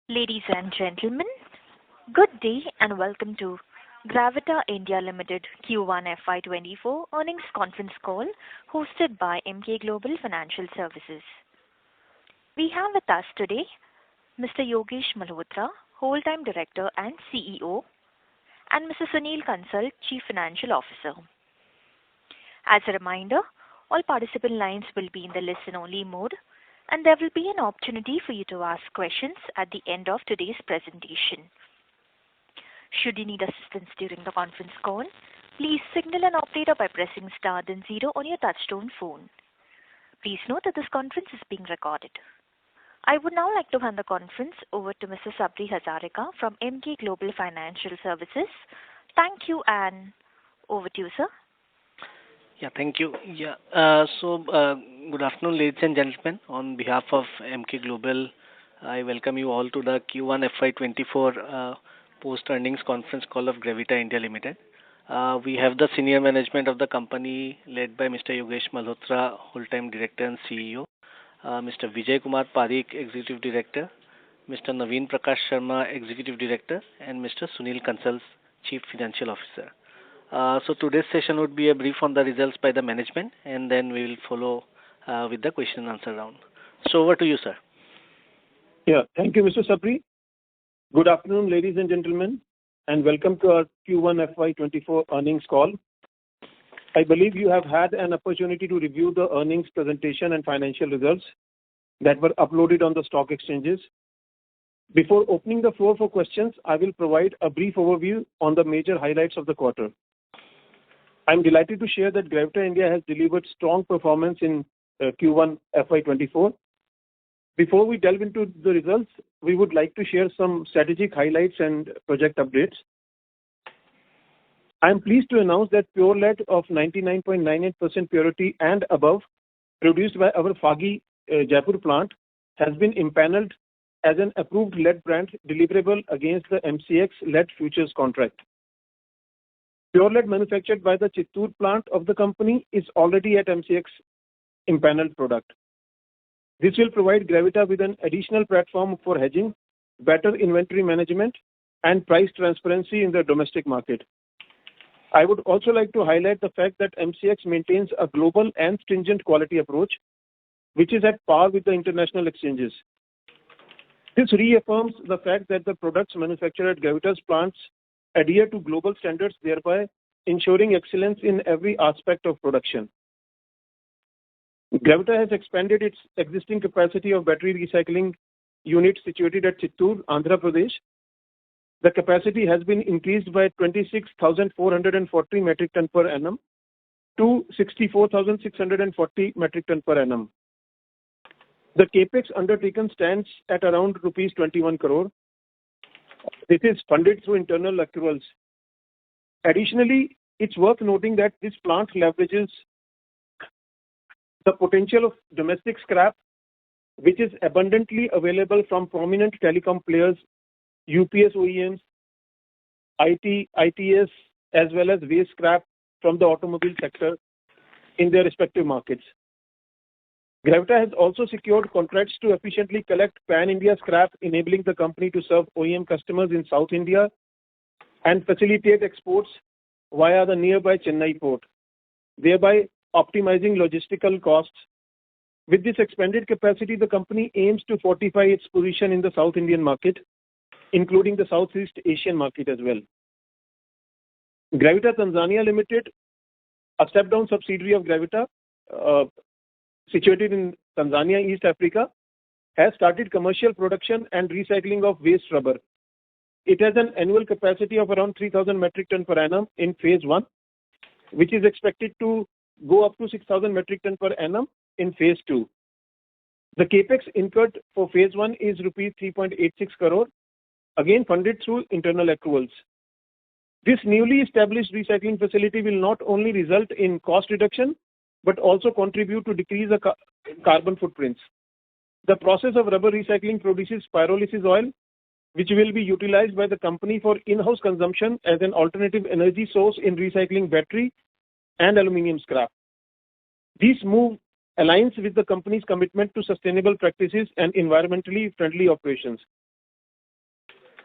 Ladies and gentlemen, good day and welcome to Gravita India Ltd Q1FY24 earnings conference call hosted by Emkay Global Financial Services. We have with us today Mr. Yogesh Malhotra, Whole-Time Director and CEO, and Mr. Sunil Kansal, Chief Financial Officer. As a reminder, all participant lines will be in the listen-only mode, and there will be an opportunity for you to ask questions at the end of today's presentation. Should you need assistance during the conference call, please signal an operator by pressing star then 0 on your touchtone phone. Please note that this conference is being recorded. I would now like to hand the conference over to Mr. Sabri Hazarika from Emkay Global Financial Services. Thank you, and over to you, sir. Yeah, thank you. Good afternoon, ladies and gentlemen. On behalf of Emkay Global, I welcome you all to the Q1 FY24 post-earnings conference call of Gravita India Ltd. We have the senior management of the company led by Mr. Yogesh Malhotra, Whole-Time Director and CEO, Mr. Vijay Kumar Parikh, Executive Director, Mr. Naveen Prakash Sharma, Executive Director, and Mr. Sunil Kansal, Chief Financial Officer. So today's session would be a brief on the results by the management, and then we will follow with the question and answer round. So over to you, sir. Yeah, thank you, Mr. Sabri. Good afternoon, ladies and gentlemen, and welcome to our Q1 FY24 earnings call. I believe you have had an opportunity to review the earnings presentation and financial results that were uploaded on the stock exchanges. Before opening the floor for questions, I will provide a brief overview on the major highlights of the quarter. I'm delighted to share that Gravita India has delivered strong performance in Q1 FY24. Before we delve into the results, we would like to share some strategic highlights and project updates. I am pleased to announce that pure lead of 99.98% purity and above, produced by our Phagi Jaipur plant, has been impaneled as an approved lead brand deliverable against the MCX lead futures contract. Pure lead manufactured by the Chittoor plant of the company is already at MCX impaneled product. This will provide Gravita with an additional platform for hedging, better inventory management, and price transparency in the domestic market. I would also like to highlight the fact that MCX maintains a global and stringent quality approach, which is at par with the international exchanges. This reaffirms the fact that the products manufactured at Gravita's plants adhere to global standards, thereby ensuring excellence in every aspect of production. Gravita has expanded its existing capacity of battery recycling unit situated at Chittoor, Andhra Pradesh. The capacity has been increased by 26,440 metric ton per annum to 64,640 metric ton per annum. The capex undertaken stands at around rupees 21 crore. This is funded through internal accruals. Additionally, it's worth noting that this plant leverages the potential of domestic scrap, which is abundantly available from prominent telecom players, UPS OEMs, ITS, as well as waste scrap from the automobile sector in their respective markets. Gravita has also secured contracts to efficiently collect pan-India scrap, enabling the company to serve OEM customers in South India and facilitate exports via the nearby Chennai port, thereby optimizing logistical costs. With this expanded capacity, the company aims to fortify its position in the South Indian market, including the Southeast Asian market as well. Gravita Tanzania Limited, a step-down subsidiary of Gravita, situated in Tanzania, East Africa, has started commercial production and recycling of waste rubber. It has an annual capacity of around 3,000 metric ton per annum in phase 1, which is expected to go up to 6,000 metric ton per annum in phase 2. The capex incurred for phase 1 is rupees 3.86 crore, again funded through internal accruals. This newly established recycling facility will not only result in cost reduction, but also contribute to decrease the carbon footprints. The process of rubber recycling produces pyrolysis oil, which will be utilized by the company for in-house consumption as an alternative energy source in recycling battery and aluminium scrap. This move aligns with the company's commitment to sustainable practices and environmentally friendly operations.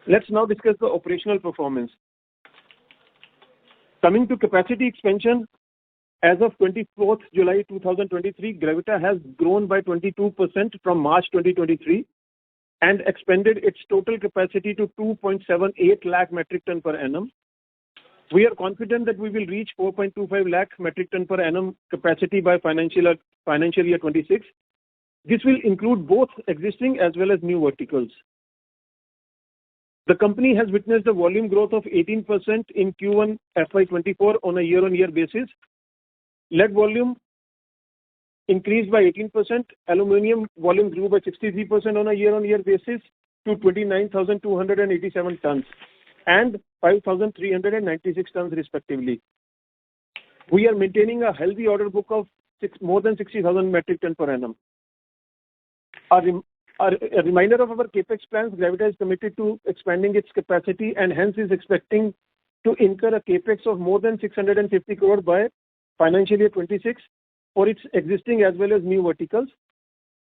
Let's now discuss the operational performance. Coming to capacity expansion, as of 24th July 2023, Gravita has grown by 22% from March 2023 and expanded its total capacity to 2.78 lakh metric ton per annum. We are confident that we will reach 4.25 lakh metric ton per annum capacity by financial year 26. This will include both existing as well as new verticals. The company has witnessed a volume growth of 18% in Q1 FY24 on a year-on-year basis. Lead volume increased by 18%. Aluminium volume grew by 63% on a year-on-year basis to 29,287 tons and 5,396 tons respectively. We are maintaining a healthy order book of more than 60,000 metric ton per annum. A reminder of our capex plans: Gravita is committed to expanding its capacity and hence is expecting to incur a capex of more than 650 crore by financial year 26 for its existing as well as new verticals.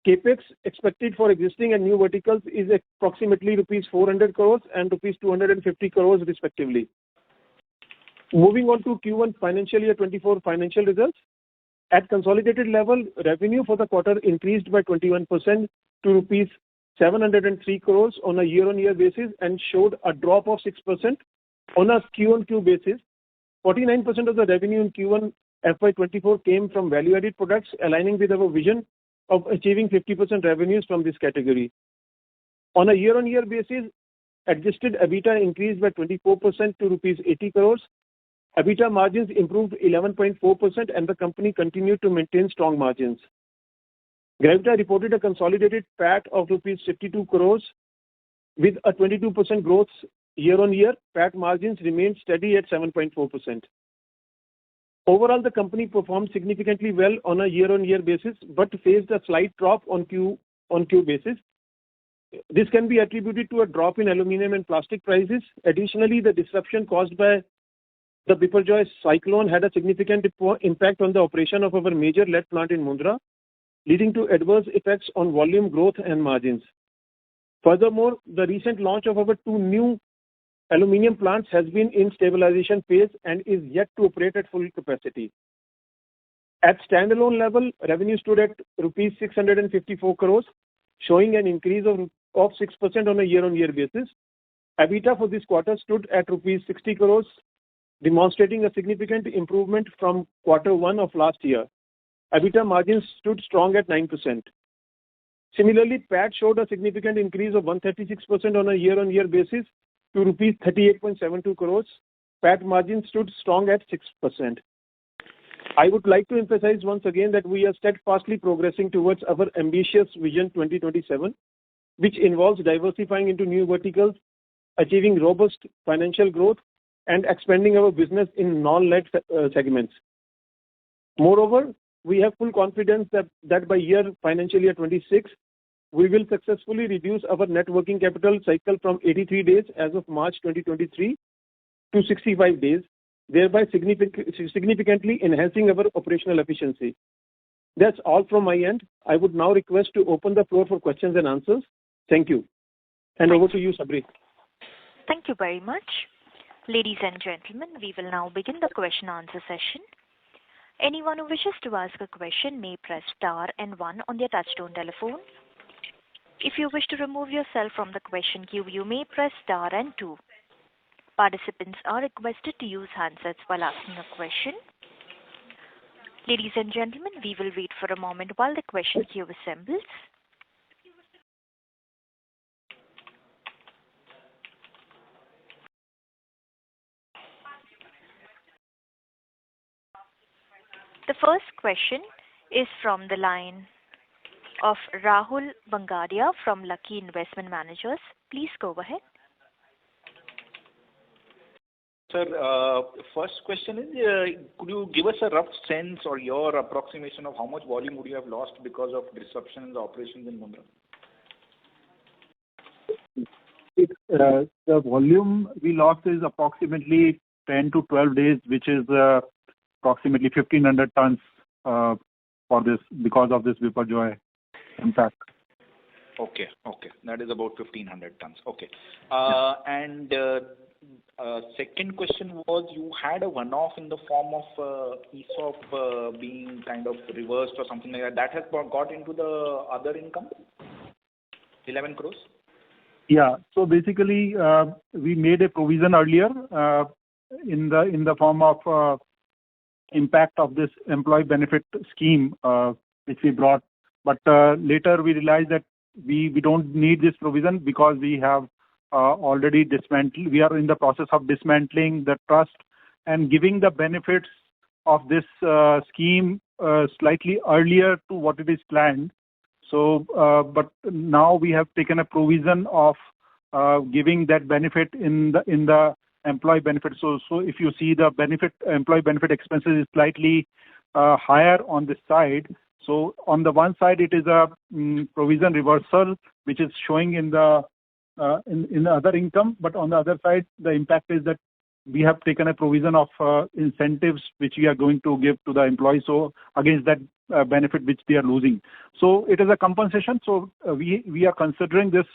Capex expected for existing and new verticals is approximately rupees 400 crores and rupees 250 crores respectively. Moving on to Q1 financial year 24 financial results. At consolidated level, revenue for the quarter increased by 21% to rupees 703 crores on a year-on-year basis and showed a drop of 6% on a Q-on-Q basis. 49% of the revenue in Q1 FY24 came from value-added products, aligning with our vision of achieving 50% revenues from this category. On a year-on-year basis, adjusted EBITDA increased by 24% to rupees 80 crores. EBITDA margins improved 11.4% and the company continued to maintain strong margins. Gravita reported a consolidated PAT of rupees 52 crores with a 22% growth year-on-year. PAT margins remained steady at 7.4%. Overall, the company performed significantly well on a year-on-year basis but faced a slight drop on Q basis. This can be attributed to a drop in aluminium and plastic prices. Additionally, the disruption caused by the Biparjoy cyclone had a significant impact on the operation of our major lead plant in Mundra, leading to adverse effects on volume growth and margins. Furthermore, the recent launch of our two new aluminium plants has been in stabilization phase and is yet to operate at full capacity. At standalone level, revenue stood at rupees 654 crores, showing an increase of 6% on a year-on-year basis. EBITDA for this quarter stood at rupees 60 crores, demonstrating a significant improvement from Q1 of last year. EBITDA margins stood strong at 9%. Similarly, PAT showed a significant increase of 136% on a year-on-year basis to rupees 38.72 crores. PAT margin stood strong at 6%. I would like to emphasize once again that we are steadfastly progressing towards our ambitious Vision 2027, which involves diversifying into new verticals, achieving robust financial growth, and expanding our business in non-lead segments. Moreover, we have full confidence that by financial year 26, we will successfully reduce our net working capital cycle from 83 days as of March 2023 to 65 days, thereby significantly enhancing our operational efficiency. That's all from my end. I would now request to open the floor for questions and answers. Thank you. And over to you, Sabri. Thank you very much. Ladies and gentlemen, we will now begin the question answer session. Anyone who wishes to ask a question may press star and 1 on their touchtone telephone. If you wish to remove yourself from the question queue, you may press star and 2. Participants are requested to use handsets while asking a question. Ladies and gentlemen, we will wait for a moment while the question queue assembles. The first question is from the line of Rahul Bangadia from Lucky Investment Managers. Please go ahead. Sir, first question is, could you give us a rough sense or your approximation of how much volume would you have lost because of disruption in the operations in Mundra? The volume we lost is approximately 10 to 12 days, which is approximately 1,500 tons for this because of this Biparjoy impact. Okay. That is about 1,500 tons. Okay. And second question was, you had a one-off in the form of ESOP being kind of reversed or something like that. That has got into the other income, 11 crores? Yeah. So basically, we made a provision earlier in the form of impact of this employee benefit scheme, which we brought. But later we realized that we don't need this provision because we have already dismantled. We are in the process of dismantling the trust and giving the benefits of this scheme slightly earlier to what it is planned. So, but now we have taken a provision of giving that benefit in the employee benefit. So if you see the employee benefit expenses is slightly higher on this side. So on the one side it is a provision reversal which is showing in the other income, but on the other side the impact is that we have taken a provision of incentives which we are going to give to the employees. So against that benefit which they are losing. So it is a compensation. So we are considering this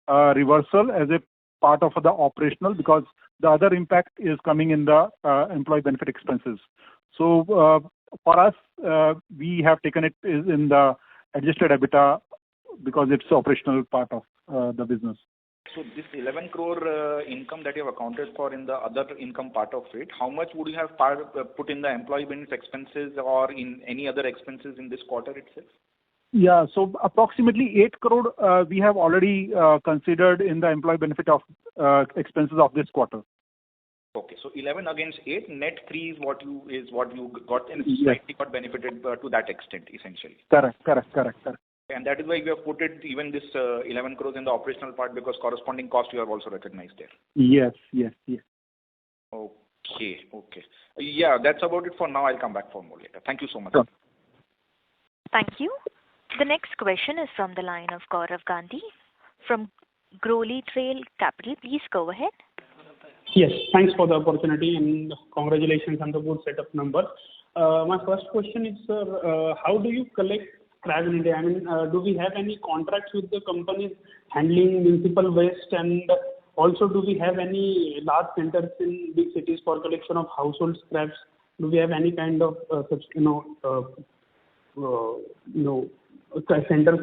reversal as a part of the operational, because the other impact is coming in the employee benefit expenses. So for us, we have taken it in the adjusted EBITDA because it's operational part of the business. So this 11 crore income that you have accounted for in the other income part of it, how much would you have put in the employee benefit expenses or in any other expenses in this quarter itself? Yeah, so approximately 8 crore we have already considered in the employee benefit of expenses of this quarter. Okay, so 11 against 8, net 3 is what you got, and Yes. slightly got benefited to that extent, essentially. Correct. And that is why we have put it even this 11 crores in the operational part, because corresponding cost you have also recognized there. Yes. Okay. Yeah, that's about it for now. I'll come back for more later. Thank you so much. Sure. Thank you. The next question is from the line of Gaurav Gandhi from Growly Trail Capital. Please go ahead. Yes, thanks for the opportunity and congratulations on the good set of numbers. My first question is, sir, how do you collect scrap in India? I mean, do we have any contracts with the companies handling municipal waste, and also do we have any large centers in big cities for collection of household scraps? Do we have any kind of such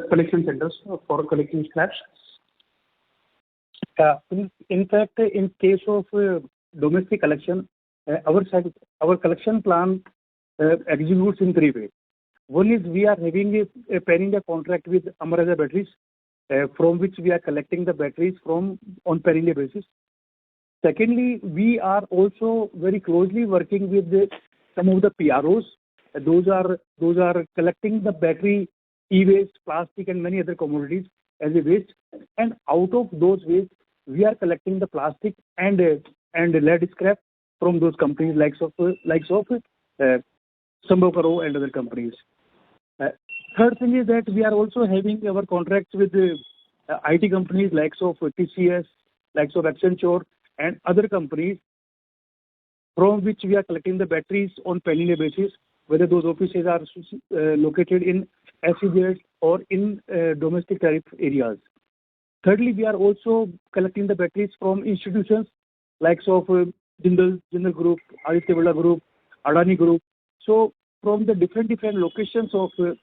collection centers for collecting scraps? In fact, in case of domestic collection, our collection plan executes in 3 ways. One is we are having a pan-India contract with Amara Batteries, from which we are collecting the batteries on pan-India basis. Secondly, we are also very closely working with some of the PROs. Those are collecting the battery, e-waste, plastic, and many other commodities as a waste. And out of those waste, we are collecting the plastic and lead scrap from those companies likes of Sambhokaro and other companies. Third thing is that we are also having our contracts with IT companies likes of TCS, likes of Accenture, and other companies from which we are collecting the batteries on pan-India basis, whether those offices are located in SEZs or in domestic tariff areas. Thirdly, we are also collecting the batteries from institutions likes of Jindal Group, Aditya Birla Group, Adani Group. So from the different locations of the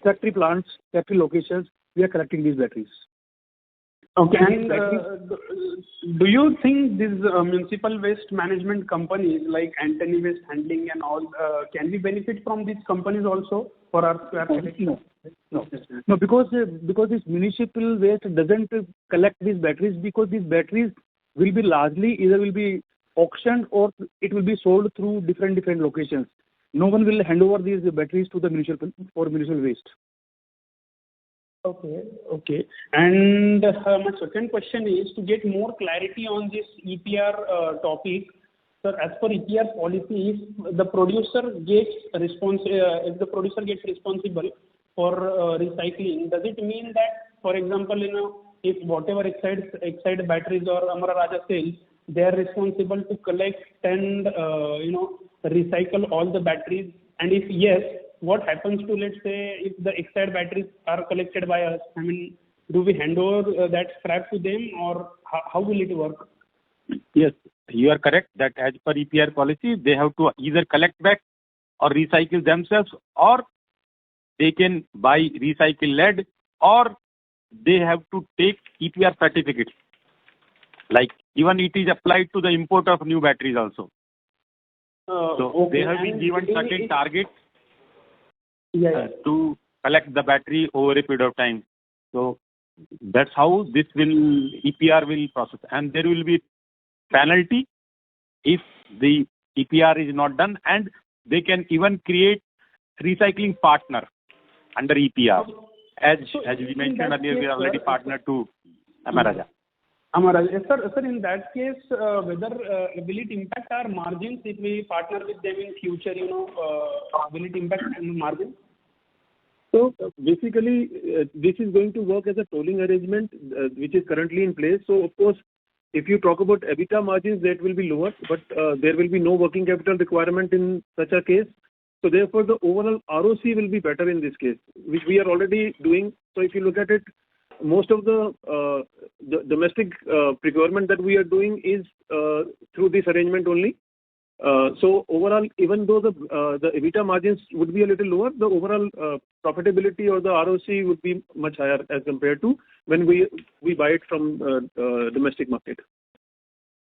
factory plants, factory locations, we are collecting these batteries. Okay, and do you think these municipal waste management companies like Antony Waste Handling and all, can we benefit from these companies also for our scrap collection? No, because this municipal waste doesn't collect these batteries, because these batteries will be largely either will be auctioned or it will be sold through different locations. No one will hand over these batteries to the municipal waste. Okay. And my second question is to get more clarity on this EPR topic. Sir, as per EPR policy, if the producer gets responsible for recycling, does it mean that, for example, if whatever Exide batteries or Amara Raja sells, they are responsible to collect and recycle all the batteries? And if yes, what happens to, let's say, if the expired batteries are collected by us? I mean, do we hand over that scrap to them, or how will it work? Yes, you are correct that as per EPR policy, they have to either collect back or recycle themselves, or they can buy recycled lead, or they have to take EPR certificates. Like even it is applied to the import of new batteries also. So they have been given certain targets to collect the battery over a period of time. So that's how this EPR will process, and there will be penalty if the EPR is not done, and they can even create recycling partner under EPR. As we mentioned earlier, we are already partnered to Amaraja. Yes, sir, in that case, whether will it impact our margins if we partner with them in future? Will it impact margins? So basically, this is going to work as a tolling arrangement, which is currently in place. So of course, if you talk about EBITDA margins, that will be lower, but there will be no working capital requirement in such a case. So therefore, the overall ROC will be better in this case, which we are already doing. So if you look at it, most of the domestic procurement that we are doing is through this arrangement only. So overall, even though the EBITDA margins would be a little lower, the overall profitability or the ROC would be much higher as compared to when we buy it from domestic market.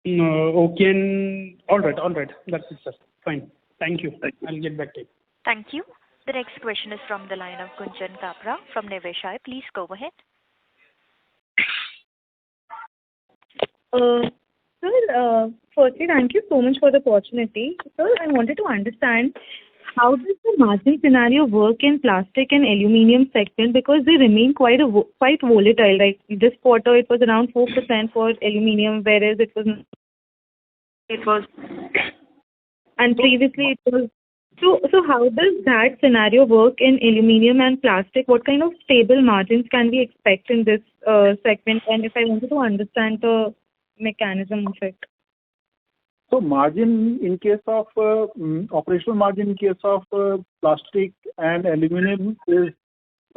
Okay. All right. That's it, sir. Fine. Thank you. I'll get back to you. Thank you. The next question is from the line of Gunjan Kabra from Niveshaay. Please go ahead. Sir, firstly, thank you so much for the opportunity. Sir, I wanted to understand how does the margin scenario work in plastic and aluminium segment, because they remain quite volatile. Like this quarter, it was around 4% for aluminium, whereas it was, and previously it was. So how does that scenario work in aluminium and plastic? What kind of stable margins can we expect in this segment? And if I wanted to understand the mechanism of it. So margin in case of operational margin in case of plastic and aluminium is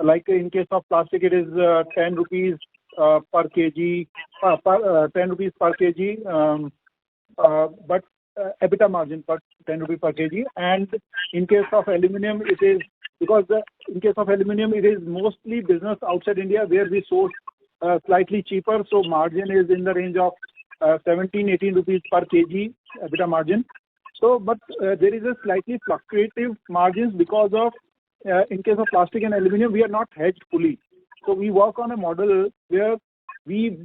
like in case of plastic it is 10 rupees per kg, 10 rupees per kg, but EBITDA margin per 10 rupees per kg. And in case of aluminium it is because in case of aluminium it is mostly business outside India where we source slightly cheaper, so margin is in the range of 17-18 rupees per kg EBITDA margin. So, but there is a slightly fluctuative margins because of in case of plastic and aluminium we are not hedged fully. So we work on a model where we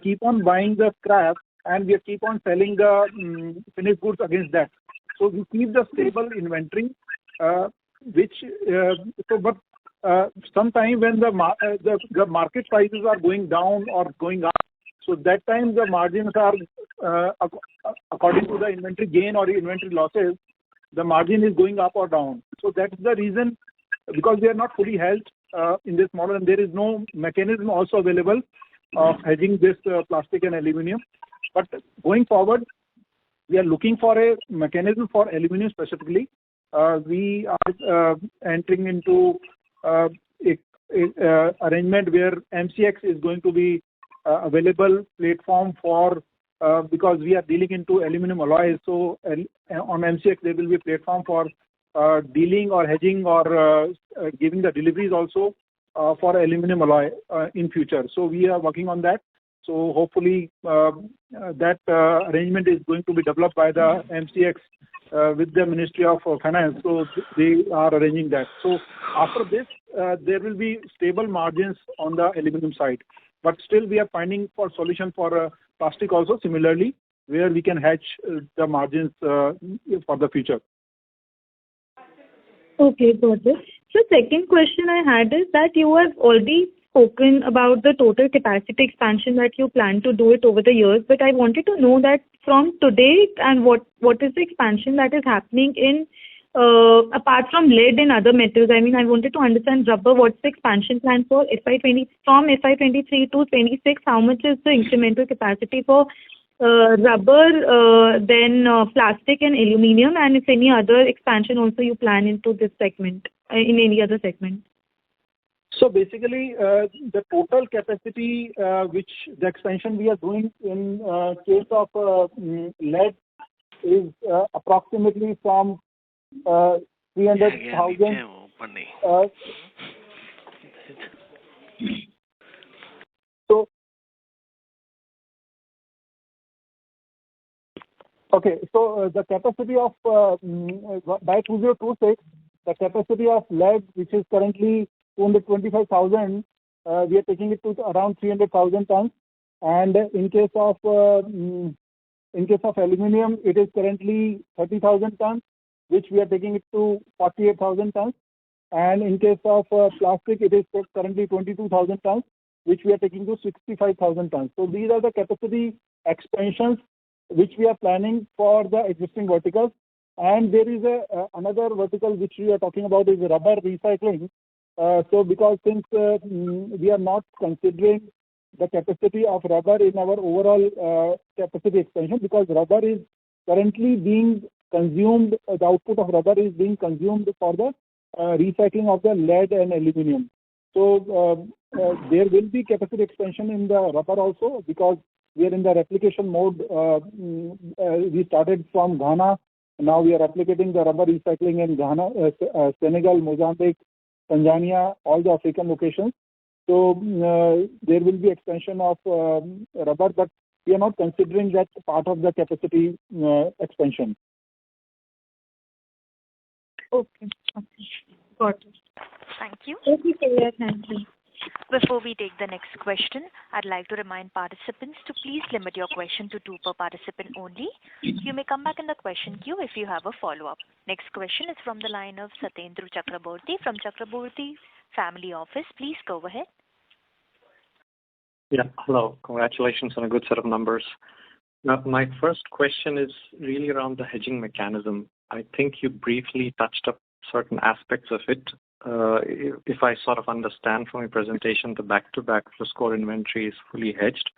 keep on buying the scrap and we keep on selling the finished goods against that. So we keep the stable inventory, sometime when the market prices are going down or going up, so that time the margins are according to the inventory gain or inventory losses, the margin is going up or down. So that's the reason, because we are not fully hedged in this model, and there is no mechanism also available of hedging this plastic and aluminium. But going forward, we are looking for a mechanism for aluminium specifically. We are entering into arrangement where MCX is going to be available platform for because we are dealing into aluminum alloys. So on MCX there will be a platform for dealing or hedging or giving the deliveries also for aluminum alloy in future. So we are working on that. So hopefully that arrangement is going to be developed by the MCX with the Ministry of Finance. So they are arranging that. So after this, there will be stable margins on the aluminum side. But still we are finding for solution for plastic also similarly, where we can hedge the margins for the future. Okay, got it. So second question I had is that you have already spoken about the total capacity expansion that you plan to do it over the years, but I wanted to know that from today and what is the expansion that is happening in apart from lead and other metals. I mean, I wanted to understand rubber, what's the expansion plan for from FY23 to 26, how much is the incremental capacity for rubber, then plastic and aluminium, and if any other expansion also you plan into this segment. in any other segment? So basically, the total capacity, which the expansion we are doing in case of lead is approximately from 300,000. So, okay, so the capacity of by 2026, the capacity of lead, which is currently 225,000, we are taking it to around 300,000 tons. And in case of aluminium, it is currently 30,000 tons, which we are taking it to 48,000 tons. And in case of plastic, it is currently 22,000 tons, which we are taking to 65,000 tons. So these are the capacity expansions which we are planning for the existing verticals. And there is another vertical which we are talking about is rubber recycling. So because since we are not considering the capacity of rubber in our overall capacity expansion, because rubber is currently being consumed, the output of rubber is being consumed for the recycling of the lead and aluminium. So there will be capacity expansion in the rubber also, because we are in the replication mode. We started from Ghana. Now we are replicating the rubber recycling in Ghana, Senegal, Mozambique, Tanzania, all the African locations. So there will be expansion of rubber, but we are not considering that part of the capacity expansion. Okay. Got it. Thank you. Okay, thank you. Before we take the next question, I'd like to remind participants to please limit your question to 2 per participant only. You may come back in the question queue if you have a follow-up. Next question is from the line of Satendra Chakraborty from Chakraborty Family Office. Please go ahead. Yeah, hello. Congratulations on a good set of numbers. Now, my first question is really around the hedging mechanism. I think you briefly touched up certain aspects of it. If I sort of understand from your presentation, the back-to-back core inventory is fully hedged.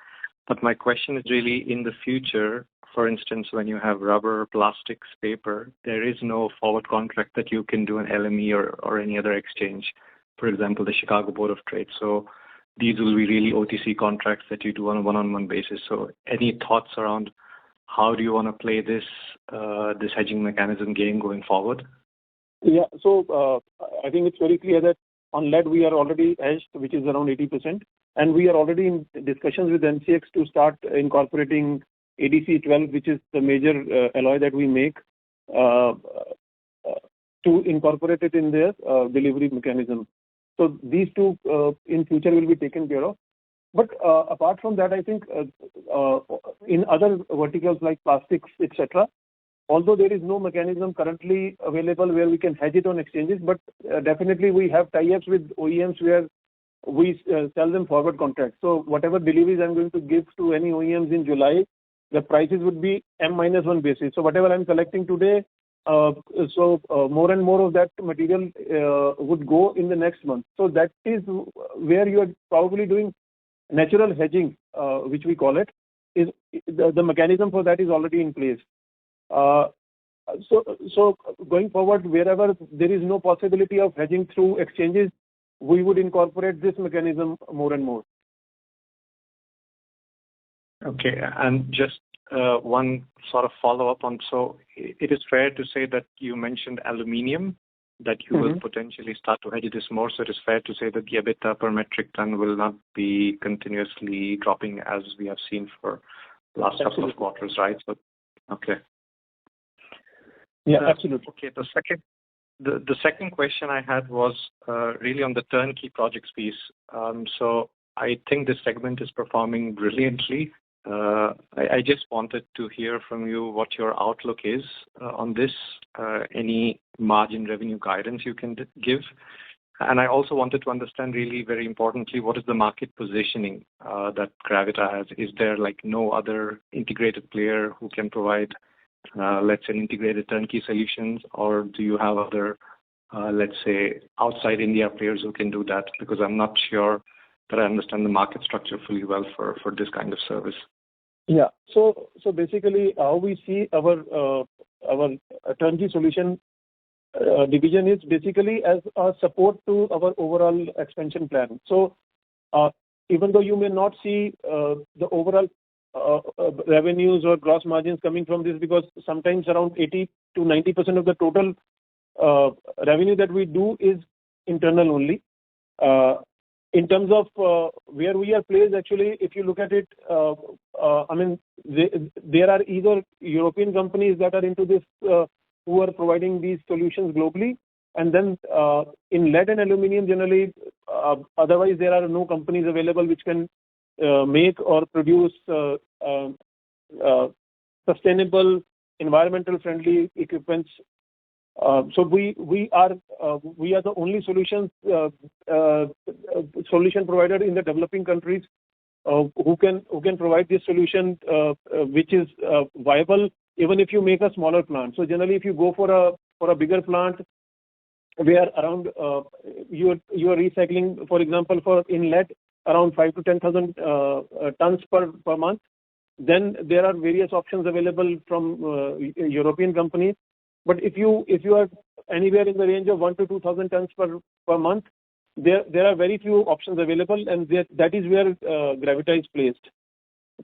But my question is really in the future, for instance, when you have rubber, plastics, paper, there is no forward contract that you can do an LME or any other exchange, for example, the Chicago Board of Trade. So these will be really OTC contracts that you do on a one-on-one basis. So any thoughts around how do you want to play this hedging mechanism game going forward? Yeah, so I think it's very clear that on lead we are already hedged, which is around 80%, and we are already in discussions with MCX to start incorporating ADC12, which is the major alloy that we make, to incorporate it in their delivery mechanism. So these two in future will be taken care of. But apart from that, I think in other verticals like plastics, etc., although there is no mechanism currently available where we can hedge it on exchanges, but definitely we have tie-ups with OEMs where we sell them forward contracts. So whatever deliveries I'm going to give to any OEMs in July, the prices would be M-1 basis. So whatever I'm collecting today, more and more of that material would go in the next month. So that is where you are probably doing natural hedging, which we call it. Is the mechanism for that is already in place. So going forward, wherever there is no possibility of hedging through exchanges, we would incorporate this mechanism more and more. Okay, and just one sort of follow-up on, so it is fair to say that you mentioned aluminium, that you will potentially start to hedge this more, so it is fair to say that the EBITDA per metric ton will not be continuously dropping as we have seen for the last couple of quarters, right? So, okay. Yeah, absolutely. Okay, the second question I had was really on the turnkey projects piece. So I think this segment is performing brilliantly. I just wanted to hear from you what your outlook is on this, any margin revenue guidance you can give. And I also wanted to understand really very importantly, what is the market positioning that Gravita has? Is there like no other integrated player who can provide, let's say, integrated turnkey solutions, or do you have other, let's say, outside India players who can do that? Because I'm not sure that I understand the market structure fully well for this kind of service. Yeah. So basically, how we see our turnkey solution division is basically as a support to our overall expansion plan. So even though you may not see the overall revenues or gross margins coming from this, because sometimes around 80 to 90% of the total revenue that we do is internal only. In terms of where we are placed, actually, if you look at it, I mean, there are either European companies that are into this who are providing these solutions globally, and then in lead and aluminium generally, otherwise there are no companies available which can make or produce sustainable, environmental friendly equipments. So we are the only solution provider in the developing countries who can provide this solution which is viable even if you make a smaller plant. So generally, if you go for a bigger plant where around you are recycling, for example, for in lead around 5 to 10,000 tons per month, then there are various options available from European companies. But if you are anywhere in the range of 1 to 2,000 tons per month, there are very few options available, and that is where Gravita is placed.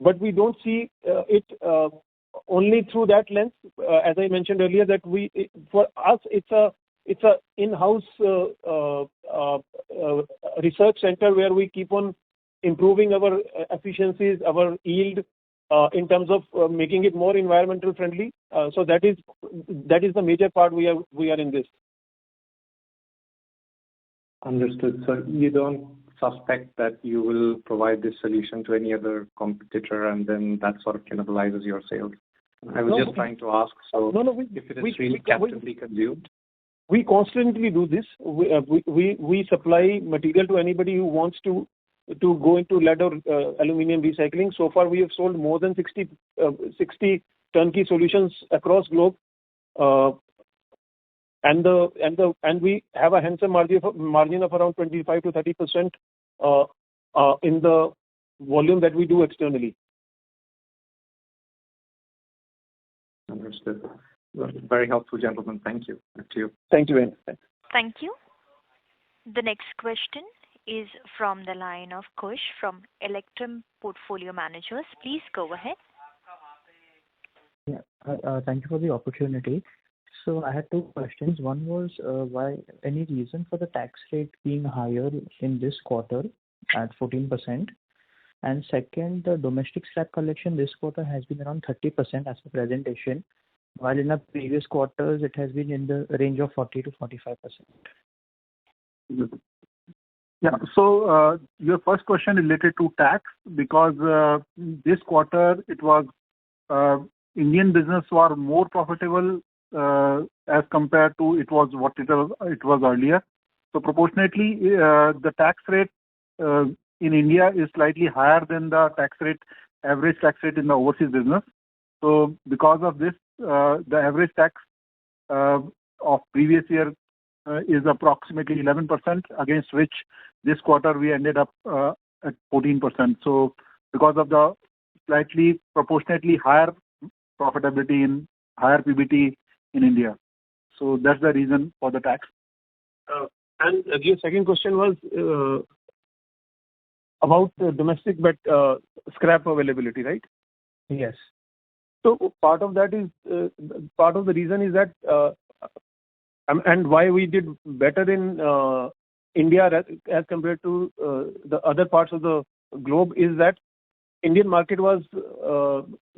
But we don't see it only through that lens. As I mentioned earlier, that for us it's a in-house research center where we keep on improving our efficiencies, our yield, in terms of making it more environmental friendly. So that is the major part we are in this. Understood. So you don't suspect that you will provide this solution to any other competitor and then that sort of cannibalizes your sales? I was just trying to ask, so if it is really captively consumed? We constantly do this. We supply material to anybody who wants to go into lead or aluminium recycling. So far, we have sold more than 60 turnkey solutions across globe, and we have a handsome margin of around 25 to 30% in the volume that we do externally. Understood. Very helpful, gentlemen. Thank you. Back to you. Thank you, Wayne. Thank you. The next question is from the line of Kush from Electrum Portfolio Managers. Please go ahead. Yeah, thank you for the opportunity. So I had two questions. One was why any reason for the tax rate being higher in this quarter at 14%? And second, the domestic scrap collection this quarter has been around 30% as per presentation, while in the previous quarters it has been in the range of 40 to 45%. Yeah. So your first question related to tax, because this quarter it was Indian business were more profitable as compared to what it was earlier. So proportionately, the tax rate in India is slightly higher than the average tax rate in the overseas business. So because of this, the average tax of previous year is approximately 11%, against which this quarter we ended up at 14%. So because of the slightly proportionately higher profitability in higher PBT in India. So that's the reason for the tax. And your second question was about the domestic but scrap availability, right? Yes. So part of that is part of the reason is that and why we did better in India as compared to the other parts of the globe is that Indian market was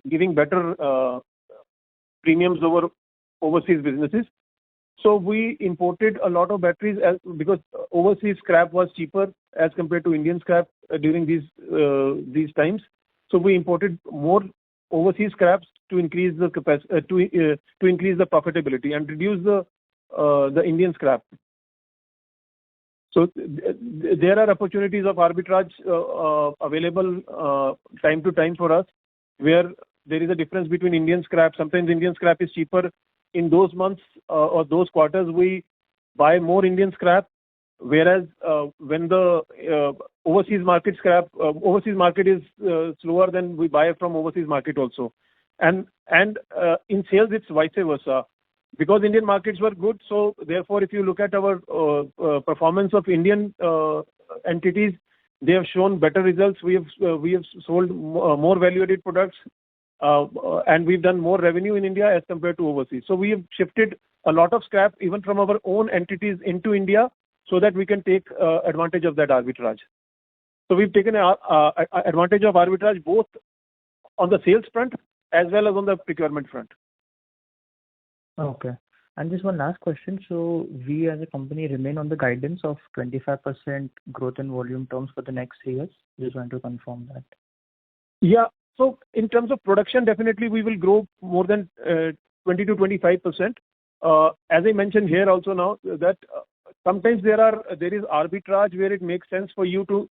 giving better premiums over overseas businesses. So we imported a lot of batteries because overseas scrap was cheaper as compared to Indian scrap during these times. So we imported more overseas scraps to increase the capacity, to increase the profitability and reduce the Indian scrap. So there are opportunities of arbitrage available time to time for us, where there is a difference between Indian scrap. Sometimes Indian scrap is cheaper. In those months or those quarters, we buy more Indian scrap, whereas when the overseas market is slower, then we buy from overseas market also. And in sales, it's vice versa. because Indian markets were good, so therefore, if you look at our performance of Indian entities, they have shown better results. We have sold more value-added products, and we've done more revenue in India as compared to overseas. So we have shifted a lot of scrap even from our own entities into India so that we can take advantage of that arbitrage. So we've taken advantage of arbitrage both on the sales front as well as on the procurement front. Okay. And just one last question. So we as a company remain on the guidance of 25% growth in volume terms for the next 3 years. Just want to confirm that. Yeah. So in terms of production, definitely we will grow more than 20 to 25%. As I mentioned here also now that sometimes there is arbitrage where it makes sense for you to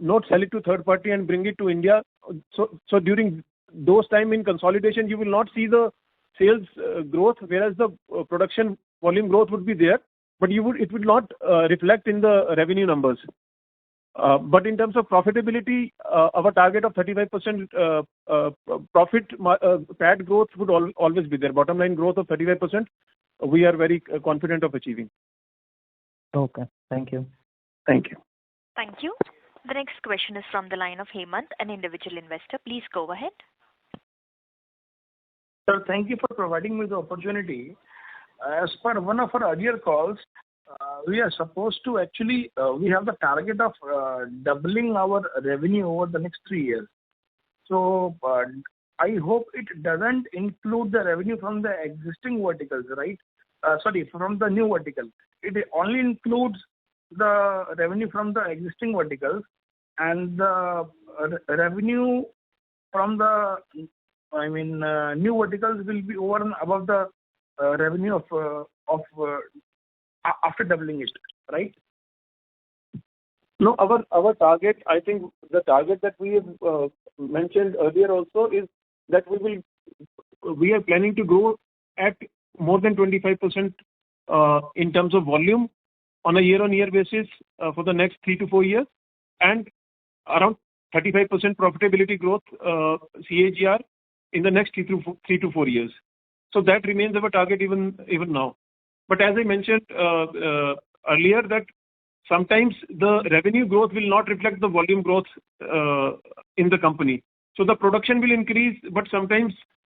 not sell it to third party and bring it to India. So during those time in consolidation, you will not see the sales growth, whereas the production volume growth would be there, but it would not reflect in the revenue numbers. But in terms of profitability, our target of 35% profit PAT growth would always be there. Bottom line growth of 35%, we are very confident of achieving. Okay. Thank you. Thank you. Thank you. The next question is from the line of Hemant, an individual investor. Please go ahead. Sir, thank you for providing me the opportunity. As per one of our earlier calls, we are supposed to actually, we have the target of doubling our revenue over the next 3 years. So I hope it doesn't include the revenue from the existing verticals, right? From the new vertical. It only includes the revenue from the existing verticals, and the revenue from the new verticals will be over and above the revenue of after doubling it, right? No, our target, I think the target that we have mentioned earlier also is that we are planning to grow at more than 25% in terms of volume on a year-on-year basis for the next 3 to 4 years, and around 35% profitability growth CAGR in the next 3 to 4 years. So that remains our target even now. But as I mentioned earlier, that sometimes the revenue growth will not reflect the volume growth in the company. So the production will increase, but sometimes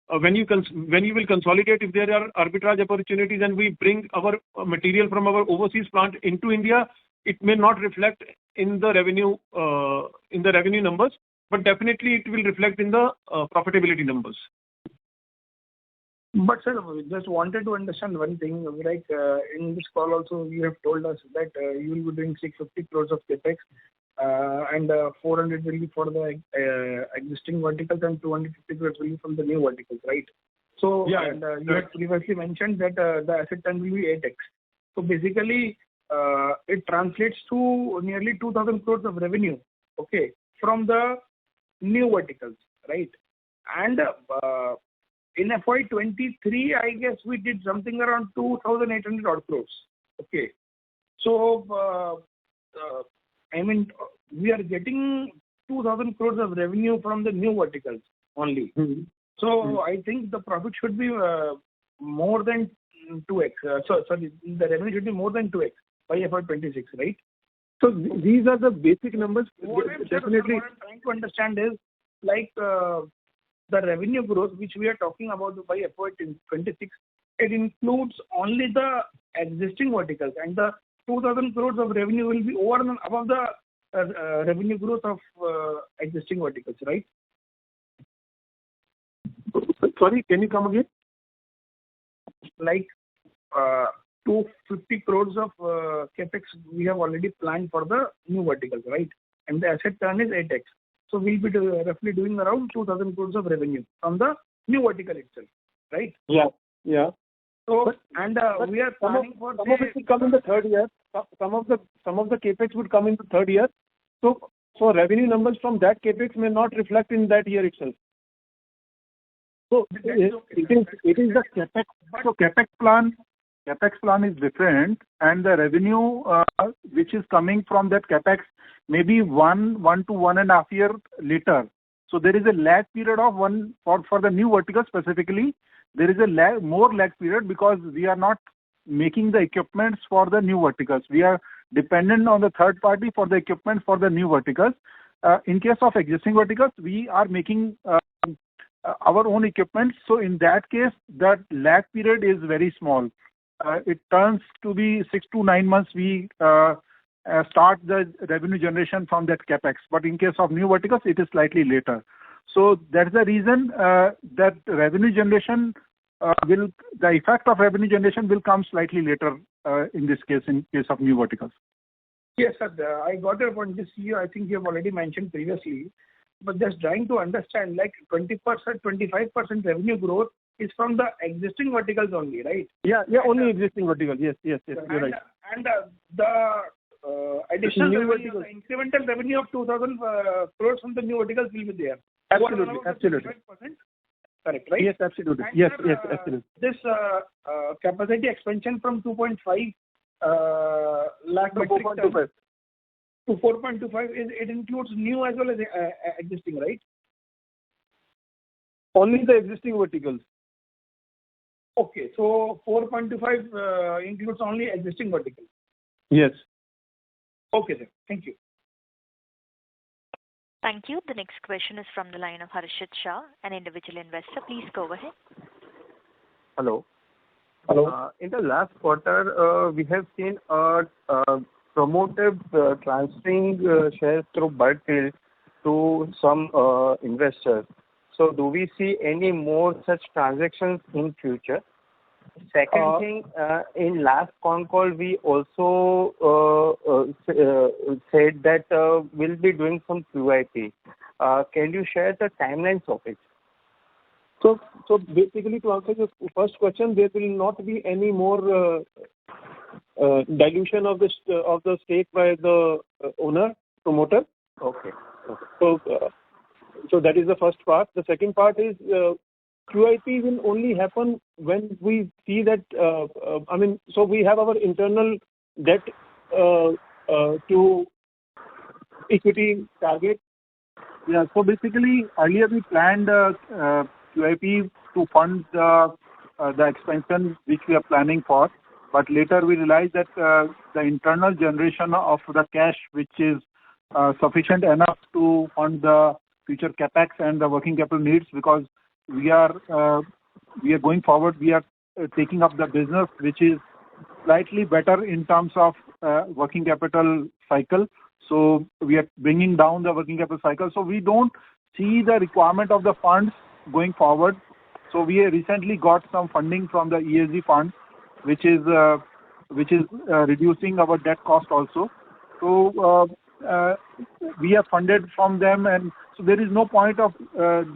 when you will consolidate, if there are arbitrage opportunities and we bring our material from our overseas plant into India, it may not reflect in the revenue numbers, but definitely it will reflect in the profitability numbers. But sir, we just wanted to understand one thing, like in this call also you have told us that you will be doing 650 crores of capex and 400 will be for the existing verticals and 250 crores will be from the new verticals, right? So yeah, and you had previously mentioned that the asset turn will be 8x. So basically it translates to nearly 2,000 crores of revenue, okay, from the new verticals, right? And in FY23, I guess we did something around 2,800 odd crores. Okay. So, we are getting 2,000 crores of revenue from the new verticals only. Mm-hmm. So, I think the profit should be more than 2x. The revenue should be more than 2x by FY26, right? So, these are the basic numbers. What I'm trying to understand is, like, the revenue growth which we are talking about by FY26, it includes only the existing verticals, and the 2,000 crores of revenue will be over and above the revenue growth of existing verticals, right? Sorry, can you come again? Like 250 crores of capex we have already planned for the new verticals, right? And the asset turn is 8x. So we'll be roughly doing around 2,000 crores of revenue from the new vertical itself, right? Yeah, yeah. So we are planning for some of it will come in the third year. Some of the capex would come in the third year. So revenue numbers from that capex may not reflect in that year itself. So it is the capex. So capex plan is different, and the revenue which is coming from that capex maybe 1 to 1.5 years later. So there is a lag period of for the new vertical specifically. there is a more lag period because we are not making the equipments for the new verticals. We are dependent on the third party for the equipment for the new verticals. In case of existing verticals, we are making our own equipment. So in that case, that lag period is very small. It turns to be 6 to 9 months. We start the revenue generation from that capex. But in case of new verticals, it is slightly later. So that's the reason that revenue generation the effect of revenue generation will come slightly later in this case, in case of new verticals. Yes, sir. I got your point. This year, I think you have already mentioned previously, but just trying to understand, like 20%, 25% revenue growth is from the existing verticals only, right? Yeah, only existing verticals. Yes, you're right. And the additional new revenue, verticals. the incremental revenue of 2,000 crores from the new verticals will be there. Absolutely. 25%. Correct, right? Yes, absolutely. And Yes, absolutely. This capacity expansion from 2.5 lakh To metric 4.25. ton to 4.25, it includes new as well as existing, right? Only the existing verticals. Okay, so 4.25 includes only existing verticals. Yes. Okay, sir. Thank you. Thank you. The next question is from the line of Harshit Shah, an individual investor. Please go ahead. Hello. In the last quarter, we have seen promoted transferring shares through bulk deals to some investors. So do we see any more such transactions in future? Second thing, in last con call, we also said that we'll be doing some QIP. Can you share the timelines of it? So basically, to answer your first question, there will not be any more dilution of the stake by the promoter. Okay. So that is the first part. The second part is QIP will only happen when we see that. So we have our internal debt to equity target. Yeah. So basically, earlier we planned QIP to fund the expansion which we are planning for, but later we realized that the internal generation of the cash, which is sufficient enough to fund the future capex and the working capital needs, because we are going forward. We are taking up the business which is slightly better in terms of working capital cycle. So we are bringing down the working capital cycle. So we don't see the requirement of the funds going forward. So we recently got some funding from the ESG funds, which is reducing our debt cost also. So we are funded from them, and so there is no point of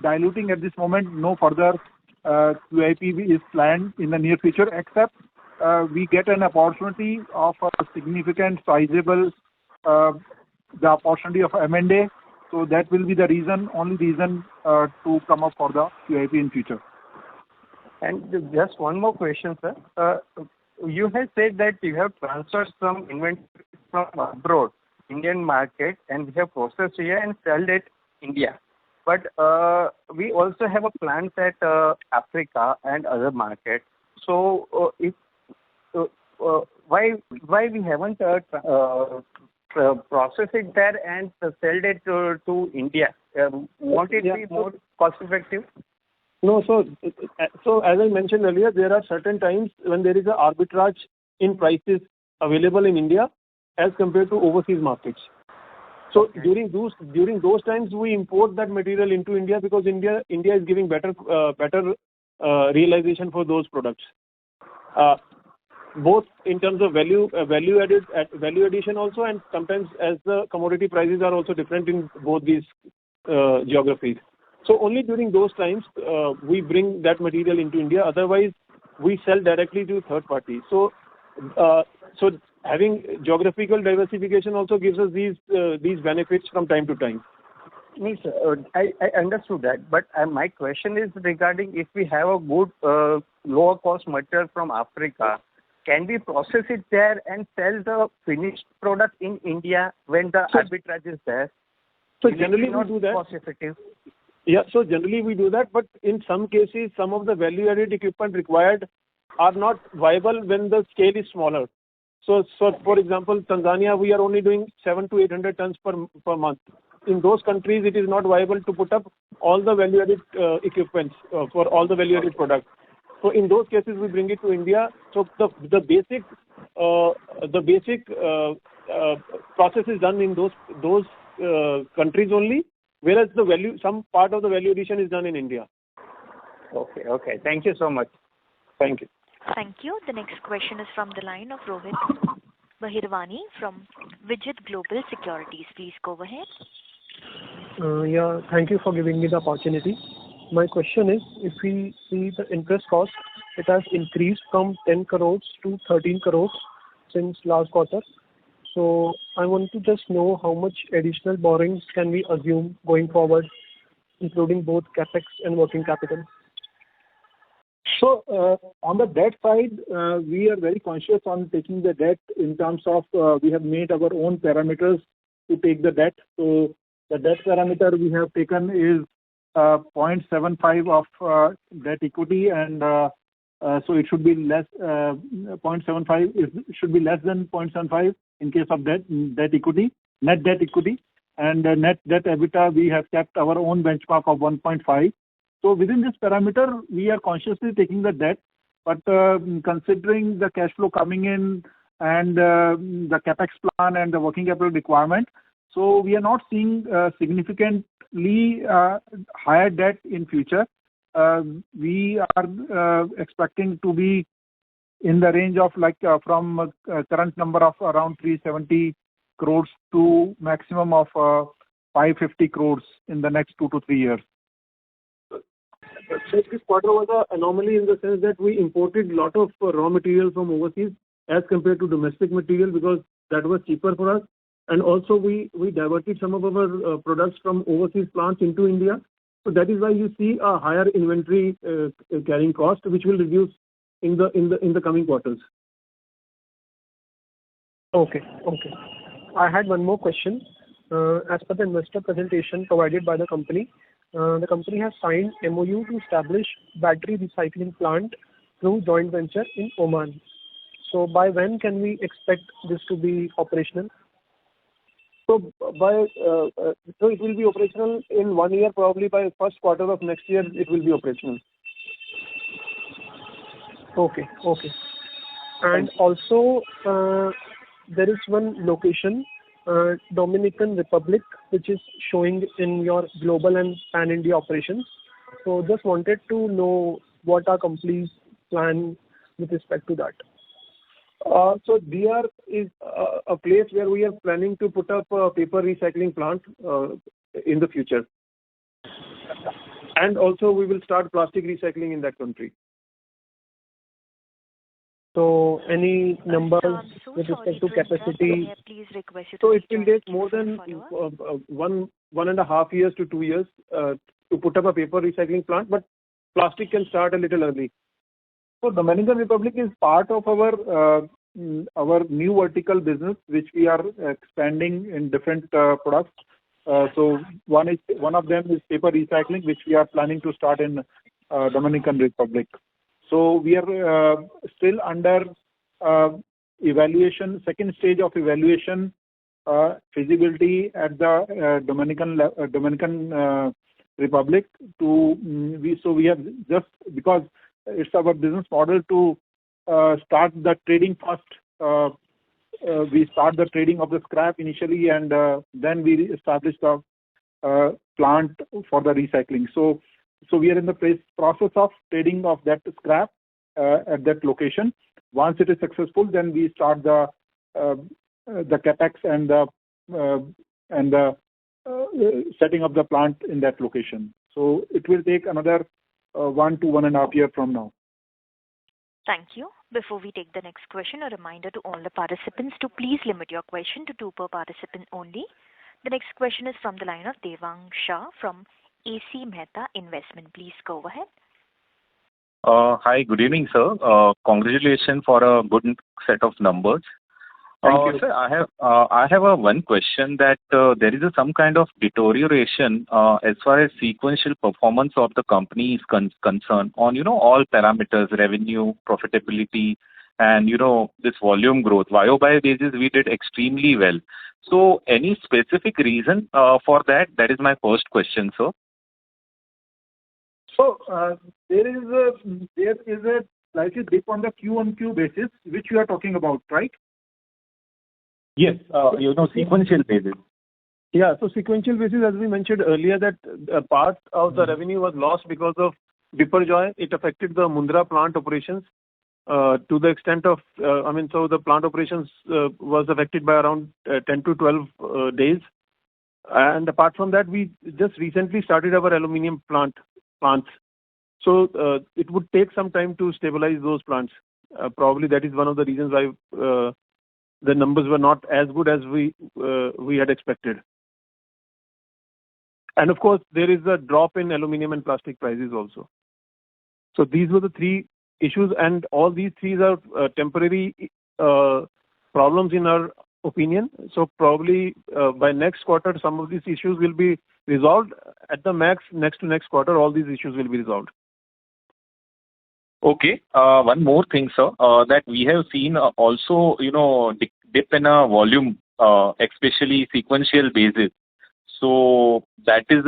diluting at this moment. No further QIP is planned in the near future, except we get an opportunity of a significant, sizable, the opportunity of M&A. So that will be the only reason to come up for the QIP in future. And just one more question, sir. You have said that you have transferred some inventory from abroad, Indian market, and we have processed here and sold it India. But we also have a plant at Africa and other markets. So why we haven't processed it there and sold it to India? Won't it be more cost effective? No, so as I mentioned earlier, there are certain times when there is an arbitrage in prices available in India as compared to overseas markets. So during those times, we import that material into India because India is giving better realization for those products, both in terms of value addition also, and sometimes as the commodity prices are also different in both these geographies. So only during those times we bring that material into India. Otherwise, we sell directly to third parties. So having geographical diversification also gives us these benefits from time to time. Yes, I understood that, but my question is regarding if we have a good lower cost material from Africa, can we process it there and sell the finished product in India when the arbitrage is there? So generally we do that. Cost effective? Yeah, so generally we do that, but in some cases, some of the value-added equipment required are not viable when the scale is smaller. So for example, Tanzania, we are only doing 700 to 800 tons per month. In those countries, it is not viable to put up all the value-added equipments for all the value-added products. So in those cases, we bring it to India. So the basic process is done in those countries only, whereas some part of the value addition is done in India. Okay. Thank you so much. Thank you. Thank you. The next question is from the line of Rohit Bahirwani from Vijit Global Securities. Please go ahead. Yeah, thank you for giving me the opportunity. My question is, if we see the interest cost, it has increased from 10 crores to 13 crores since last quarter. So I want to just know how much additional borrowings can we assume going forward, including both capex and working capital. So on the debt side, we are very conscious on taking the debt in terms of we have made our own parameters to take the debt. So the debt parameter we have taken is 0.75 of debt equity, and so it should be less 0.75. It should be less than 0.75 in case of debt equity, net debt equity, and net debt EBITDA. We have kept our own benchmark of 1.5. So within this parameter, we are consciously taking the debt, but considering the cash flow coming in and the capex plan and the working capital requirement, so we are not seeing significantly higher debt in future. We are expecting to be in the range of from current number of around 370 crores to maximum of 550 crores in the next 2 to 3 years. So this quarter was an anomaly in the sense that we imported a lot of raw material from overseas as compared to domestic material because that was cheaper for us. And also we diverted some of our products from overseas plants into India. So that is why you see a higher inventory carrying cost, which will reduce in the coming quarters. Okay. I had one more question. As per the investor presentation provided by the company has signed MOU to establish battery recycling plant through joint venture in Oman. So by when can we expect this to be operational? So it will be operational in 1 year, probably by first quarter of next year it will be operational. Okay. And also there is one location, Dominican Republic, which is showing in your global and pan-India operations. So just wanted to know what our company's plan with respect to that. So DR is a place where we are planning to put up a paper recycling plant in the future. And also we will start plastic recycling in that country. So any numbers with respect to capacity? So it will take more than 1.5 years to 2 years to put up a paper recycling plant, but plastic can start a little early. So Dominican Republic is part of our new vertical business, which we are expanding in different products. So one of them is paper recycling, which we are planning to start in Dominican Republic. So we are still under evaluation, second stage of evaluation, feasibility at the Dominican Republic. We have just because it's our business model to start the trading first. We start the trading of the scrap initially, and then we establish the plant for the recycling. So we are in the process of trading of that scrap at that location. Once it is successful, then we start the capex and the setting up the plant in that location. So it will take another 1 to 1.5 years from now. Thank you. Before we take the next question, a reminder to all the participants to please limit your question to 2 per participant only. The next question is from the line of Devang Shah from AC Mehta Investment. Please go ahead. Hi, good evening, sir. Congratulations for a good set of numbers. Thank you. Sir, I have one question that there is some kind of deterioration as far as sequential performance of the company is concerned on, all parameters, revenue, profitability, and, this volume growth. YOY basis, we did extremely well. So any specific reason for that? That is my first question, sir. So there is a slightly dip on the Q-on-Q basis, which you are talking about, right? Yes, sequential basis. Yeah, so sequential basis, as we mentioned earlier, that part of the revenue was lost because of Biparjoy. It affected the Mundra plant operations to the extent of, so the plant operations was affected by around 10 to 12 days. And apart from that, we just recently started our aluminium plants. So it would take some time to stabilize those plants. Probably that is one of the reasons why the numbers were not as good as we had expected. And of course, there is a drop in aluminium and plastic prices also. So these were the three issues, and all these three are temporary problems in our opinion. So probably by next quarter, some of these issues will be resolved. At the max, next to next quarter, all these issues will be resolved. Okay. One more thing, sir, that we have seen also, dip in a volume, especially sequential basis. So that is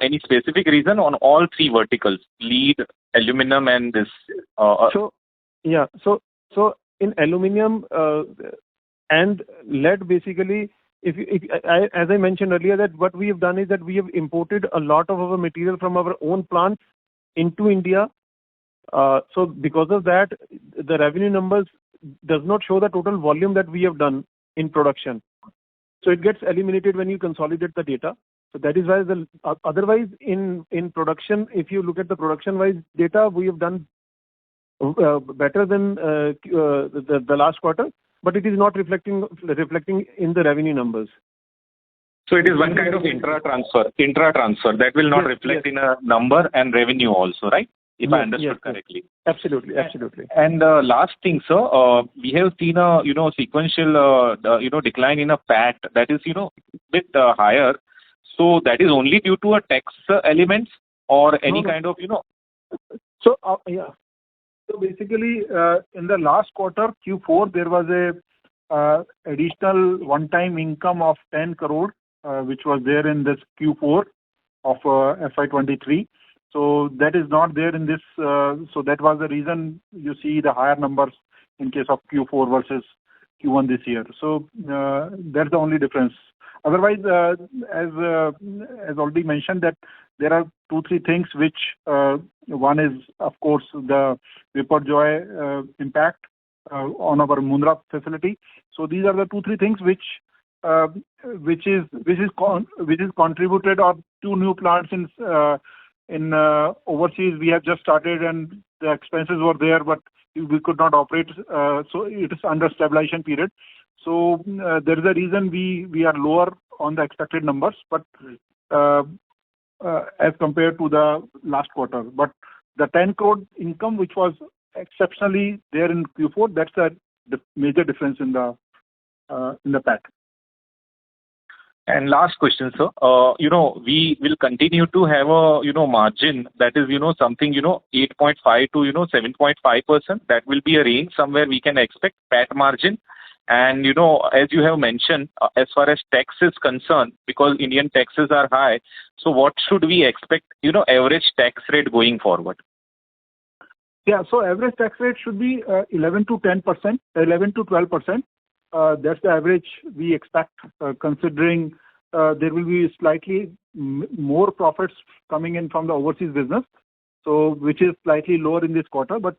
any specific reason on all three verticals, lead, aluminum, and this? So in aluminum and lead, basically, as I mentioned earlier, that what we have done is that we have imported a lot of our material from our own plants into India. So because of that, the revenue numbers does not show the total volume that we have done in production. So it gets eliminated when you consolidate the data. So that is why otherwise in production, if you look at the production-wise data, we have done better than the last quarter, but it is not reflecting in the revenue numbers. So it is one kind of intra-transfer that will not reflect in a number and revenue also, right? If I understood correctly. Absolutely. And last thing, sir, we have seen a sequential decline in a PAT that is bit higher. So that is only due to a tax elements or any kind of So So basically, in the last quarter, Q4, there was a additional one-time income of 10 crore, which was there in this Q4 of FY23. So that is not there in this. So that was the reason you see the higher numbers in case of Q4 versus Q1 this year. So that's the only difference. Otherwise, as already mentioned, that there are 2-3 things which one is, of course, the Biparjoy impact on our Mundra facility. So these are the 2-3 things which is contributed, or 2 new plants in overseas we have just started, and the expenses were there, but we could not operate. So it is under stabilization period. So there is a reason we are lower on the expected numbers, but as compared to the last quarter. But the 10 crore income, which was exceptionally there in Q4, that's the major difference in the PAT. And last question, sir. We will continue to have a margin that is something 8.5 to 7.5%. That will be a range somewhere we can expect PAT margin. And as you have mentioned, as far as tax is concerned, because Indian taxes are high, so what should we expect average tax rate going forward? Yeah, so average tax rate should be 11 to 10%, 11 to 12%. That's the average we expect, considering there will be slightly more profits coming in from the overseas business, so which is slightly lower in this quarter. But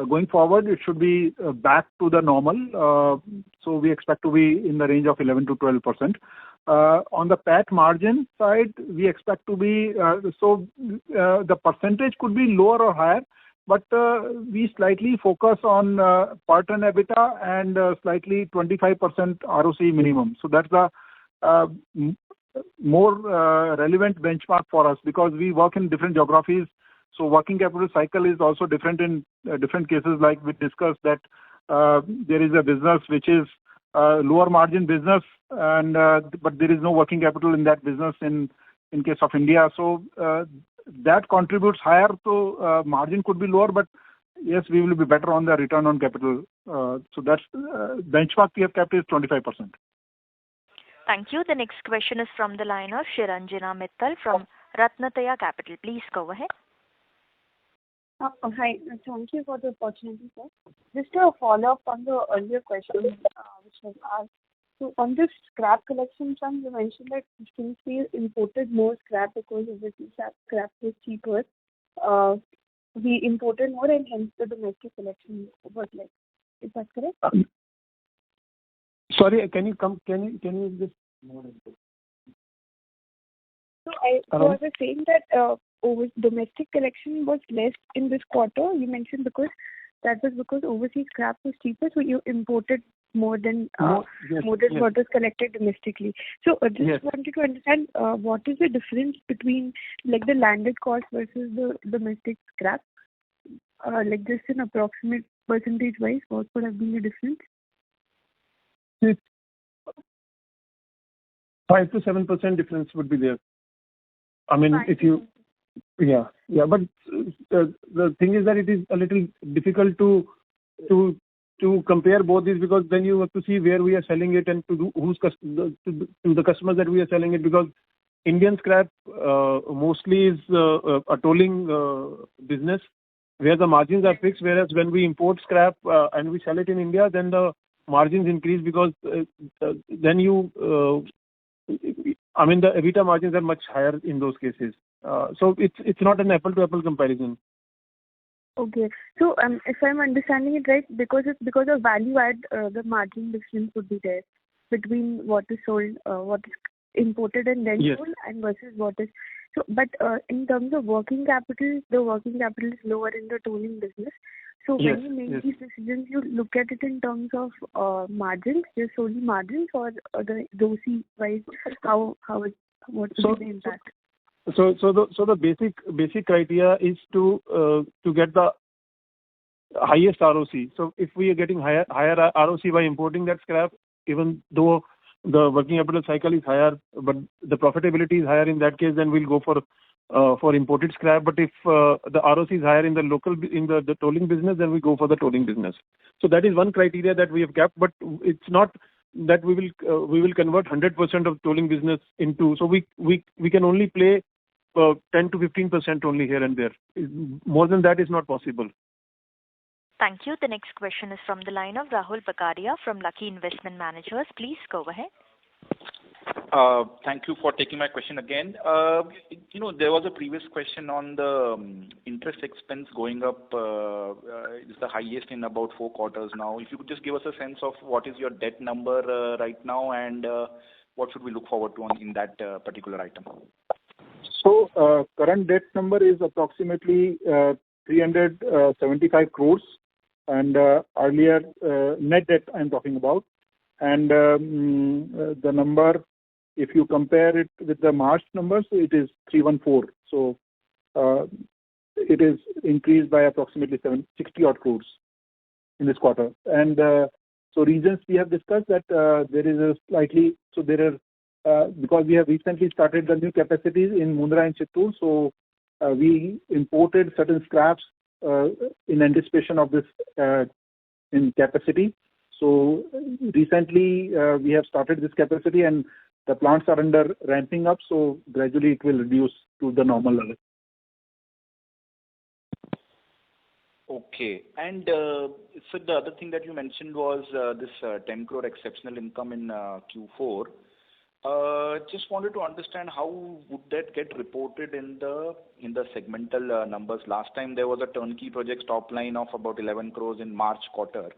going forward, it should be back to the normal. So we expect to be in the range of 11 to 12%. On the PAT margin side, we expect to be, the percentage could be lower or higher, but we slightly focus on per ton EBITDA and slightly 25% ROC minimum. So that's the more relevant benchmark for us, because we work in different geographies. So working capital cycle is also different in different cases. Like we discussed that there is a business which is lower margin business, and but there is no working capital in that business in case of India. So that contributes higher, so margin could be lower, but yes, we will be better on the return on capital. So that's benchmark we have kept is 25%. Thank you. The next question is from the line of Shiranjana Mittal from Ratnataya Capital. Please go ahead. Hi. Thank you for the opportunity, sir. Just a follow-up on the earlier question which was asked. So on this scrap collection front, you mentioned that since we imported more scrap because obviously scrap was cheaper, we imported more and hence the domestic collection was less. Is that correct? Sorry, can you just more input? So I was saying that domestic collection was less in this quarter. You mentioned because overseas scrap was cheaper, so you imported more than what was collected domestically. So just wanted to understand what is the difference between like the landed cost versus the domestic scrap? Like just an approximate percentage wise, what would have been the difference? 5 to 7% difference would be there. I mean, if you, but the thing is that it is a little difficult to compare both these, because then you have to see where we are selling it and to the customers that we are selling it, because Indian scrap mostly is a tolling business where the margins are fixed, whereas when we import scrap and we sell it in India, then the margins increase because then the EBITDA margins are much higher in those cases. So it's not an apple-to-apple comparison. Okay. So if I'm understanding it right, because of value add, the margin difference would be there between what is sold, what is imported and then sold, and versus what is. So, but in terms of working capital, the working capital is lower in the tolling business. So when you make these decisions, you look at it in terms of margins, just solely margins, or the ROCE wise, what is the impact? So the basic criteria is to get the highest ROC. So if we are getting higher ROC by importing that scrap, even though the working capital cycle is higher, but the profitability is higher, in that case, then we'll go for imported scrap. But if the ROC is higher in the tolling business, then we go for the tolling business. So that is one criteria that we have kept, but it's not that we will convert 100% of tolling business into. So we can only play 10 to 15% only here and there. More than that is not possible. Thank you. The next question is from the line of Rahul Bakaria from Lucky Investment Managers. Please go ahead. Thank you for taking my question again. There was a previous question on the interest expense going up. It's the highest in about 4 quarters now. If you could just give us a sense of what is your debt number right now, and what should we look forward to in that particular item? So current debt number is approximately 375 crores, and earlier net debt I'm talking about, and the number, if you compare it with the March numbers, it is 314. So it is increased by approximately 60 odd crores in this quarter. And so reasons we have discussed that there is a slightly, so there are, because we have recently started the new capacities in Mundra and Chittoor, so we imported certain scraps in anticipation of this in capacity. So recently we have started this capacity and the plants are under ramping up, so gradually it will reduce to the normal level. Okay. And so the other thing that you mentioned was this 10 crore exceptional income in Q4. Just wanted to understand how would that get reported in the segmental numbers. Last time there was a turnkey project top line of about 11 crores in March quarter.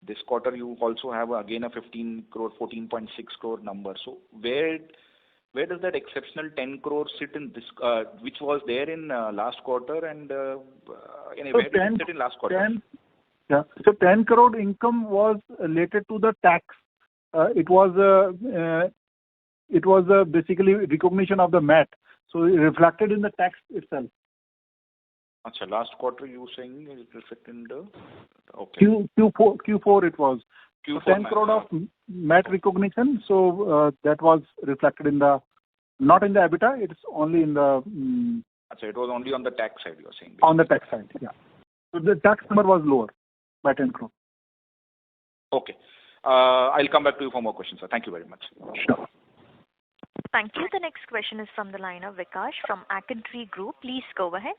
This quarter you also have again a 15 crore, 14.6 crore number. So where does that exceptional 10 crore sit in this, which was there in last quarter, and where did it sit in last quarter? So 10 crore income was related to the tax. It was basically recognition of the MAT. So it reflected in the tax itself. Last quarter you were saying is reflected in the... Okay. Q4 it was. Q4 10 crore of MAT recognition. So that was reflected in the, not in the EBITDA, it's only in the... So it was only on the tax side, you're saying? On the tax side, yeah. So the tax number was lower by 10 crore. Okay. I'll come back to you for more questions, sir. Thank you very much. Sure. Thank you. The next question is from the line of Vikash from Accra Group. Please go ahead.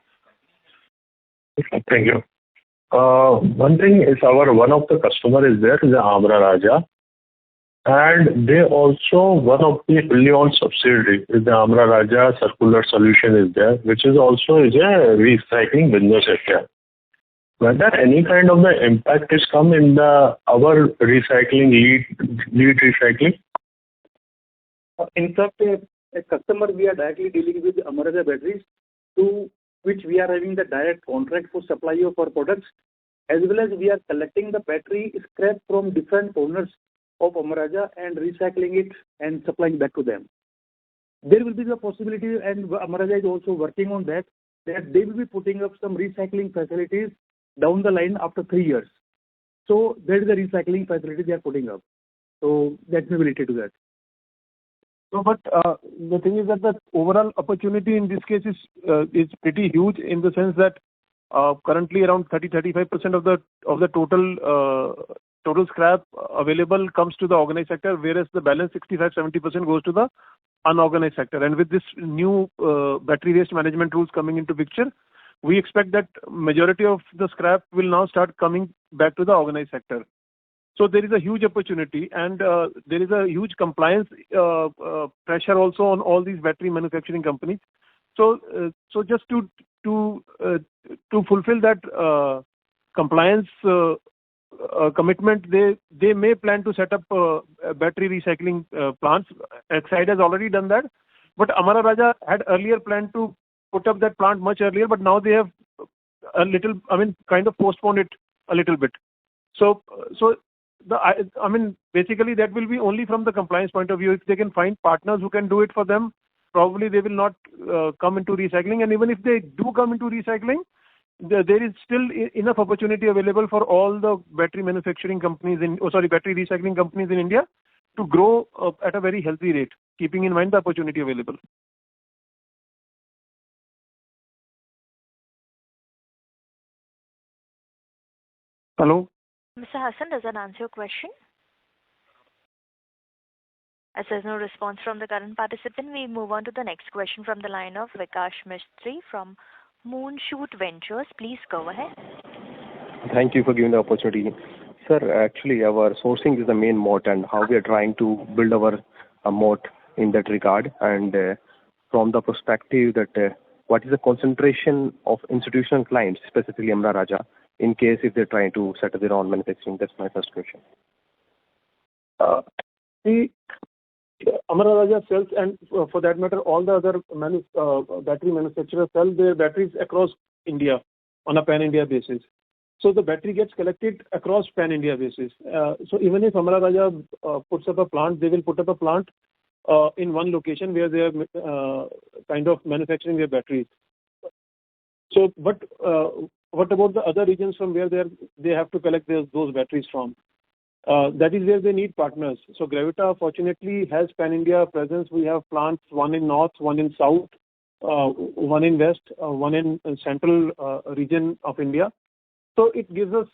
Thank you. One thing is one of the customer is there, is the Amara Raja. And they also, one of the fully owned subsidiary is the Amara Raja Circular Solution is there, which is also is a recycling business area. Whether any kind of the impact is come in our recycling, lead recycling? In fact, a customer we are directly dealing with Amara Raja batteries, to which we are having the direct contract for supply of our products, as well as we are collecting the battery scrap from different owners of Amara Raja and recycling it and supplying back to them. There will be the possibility, and Amara Raja is also working on that they will be putting up some recycling facilities down the line after 3 years. So that is the recycling facility they are putting up. So that may be related to that. No, but the thing is that the overall opportunity in this case is pretty huge, in the sense that currently around 30-35% of the total scrap available comes to the organized sector, whereas the balance 65-70% goes to the unorganized sector. And with this new battery waste management rules coming into picture, we expect that majority of the scrap will now start coming back to the organized sector. So there is a huge opportunity, and there is a huge compliance pressure also on all these battery manufacturing companies. So just to fulfill that compliance commitment, they may plan to set up battery recycling plants. Exide has already done that, but Amara Raja had earlier planned to put up that plant much earlier, but now they have kind of postponed it a little bit. So basically that will be only from the compliance point of view. If they can find partners who can do it for them, probably they will not come into recycling. And even if they do come into recycling, there is still enough opportunity available for all the battery manufacturing companies battery recycling companies in India to grow at a very healthy rate, keeping in mind the opportunity available. Hello? Mr. Hassan, does that answer your question? As there's no response from the current participant, we move on to the next question from the line of Vikash Mistry from Moonshoot Ventures. Please go ahead. Thank you for giving the opportunity. Sir, actually our sourcing is the main moat, and how we are trying to build our moat in that regard. And from the perspective that what is the concentration of institutional clients, specifically Amara Raja, in case if they're trying to set up their own manufacturing? That's my first question. Amara Raja sells, and for that matter, all the other battery manufacturers sell their batteries across India on a pan-India basis. So the battery gets collected across pan-India basis. So even if Amara Raja puts up a plant, they will put up a plant in one location where they are kind of manufacturing their batteries. So, but what about the other regions from where they have to collect those batteries from? That is where they need partners. So Gravita fortunately has pan-India presence. We have plants, one in north, one in south, one in west, one in central region of India. So it gives us,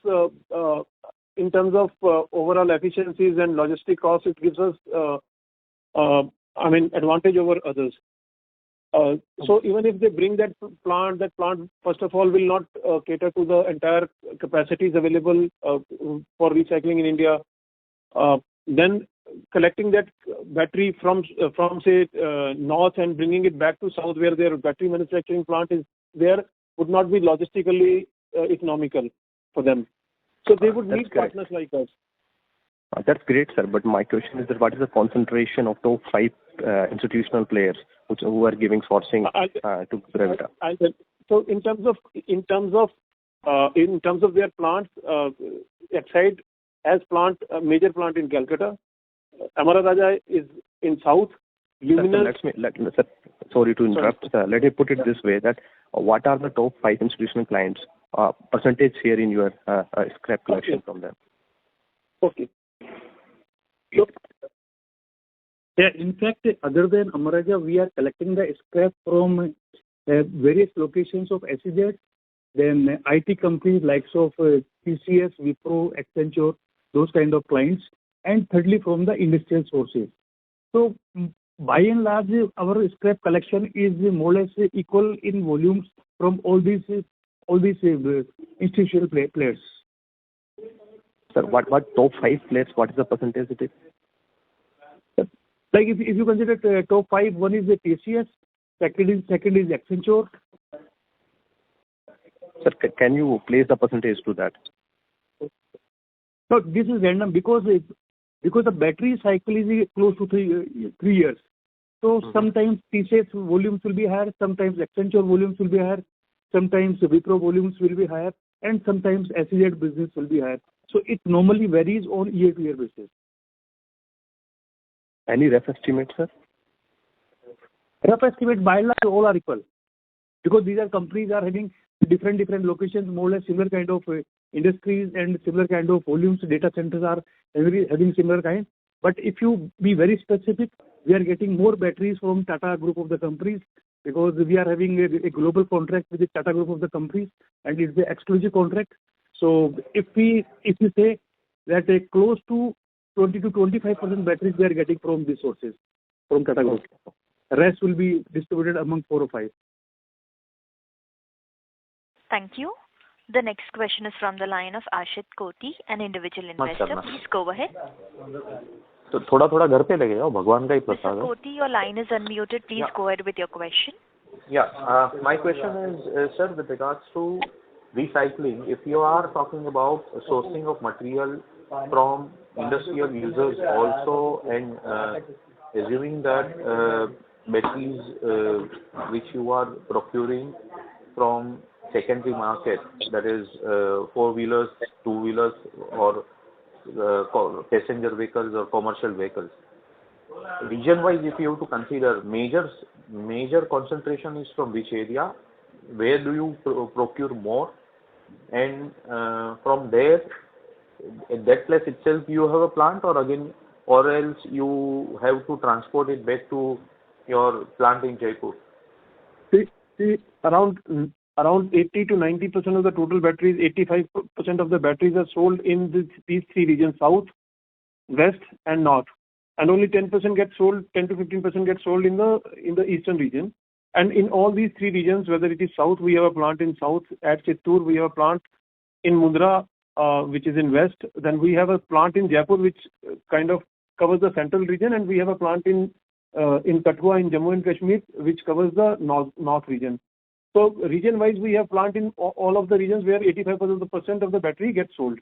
in terms of overall efficiencies and logistic costs, it gives us, advantage over others. So even if they bring that plant first of all will not cater to the entire capacities available for recycling in India. Then collecting that battery from say north and bringing it back to south where their battery manufacturing plant is there would not be logistically economical for them. So they would need partners like us. That's great, sir. But my question is that what is the concentration of top 5 institutional players who are giving sourcing to Gravita? So in terms of their plants, Exide has a major plant in Calcutta. Amara Raja is in south. Sir, sorry to interrupt. Let me put it this way: that what are the top 5 institutional clients percentage share in your scrap collection from them? Okay. Yeah, in fact, other than Amara, we are collecting the scrap from various locations of SEZ, then IT companies likes of TCS, Wipro, Accenture, those kind of clients, and thirdly from the industrial sources. So by and large, our scrap collection is more or less equal in volumes from all these institutional players. Sir, what top 5 players? What is the percentage it is? Like if you consider top 5, one is the TCS, second is Accenture. Sir, can you place the percentage to that? No, this is random because the battery cycle is close to 3 years. So sometimes TCS volumes will be higher, sometimes Accenture volumes will be higher, sometimes Wipro volumes will be higher, and sometimes SEZ business will be higher. So it normally varies on year-to-year basis. Any rough estimate, sir? Rough estimate, by and large, all are equal. Because these are companies are having different locations, more or less similar kind of industries and similar kind of volumes. Data centers are having similar kind. But if you be very specific, we are getting more batteries from Tata group of the companies because we are having a global contract with the Tata group of the companies and it's the exclusive contract. So if you say that a close to 20 to 25% batteries we are getting from these sources, from Tata Group. Rest will be distributed among 4 or 5. Thank you. The next question is from the line of Ashit Koti, an individual investor. Please go ahead. तो थोड़ा घर पे लगे जाओ भगवान का ही प्रसाद है. Mr. Koti, your line is unmuted. Please go ahead with your question. Yeah, my question is, sir, with regards to recycling, if you are talking about sourcing of material from industrial users also and assuming that batteries which you are procuring from secondary market, that is 4-wheelers, 2-wheelers or passenger vehicles or commercial vehicles. Region-wise, if you have to consider, major concentration is from which area? Where do you procure more? And from there, at that place itself, you have a plant, or else you have to transport it back to your plant in Jaipur? See, around 80 to 90% of the total batteries, 85% of the batteries are sold in these 3 regions: South, West, and North. And only 10% get sold, 10 to 15% get sold in the Eastern region. And in all these 3 regions, whether it is South, we have a plant in South. At Chittoor, we have a plant in Mundra, which is in West. Then we have a plant in Jaipur, which kind of covers the central region, and we have a plant in Kathua in Jammu and Kashmir, which covers the north region. So region-wise, we have plant in all of the regions where 85% of the battery gets sold.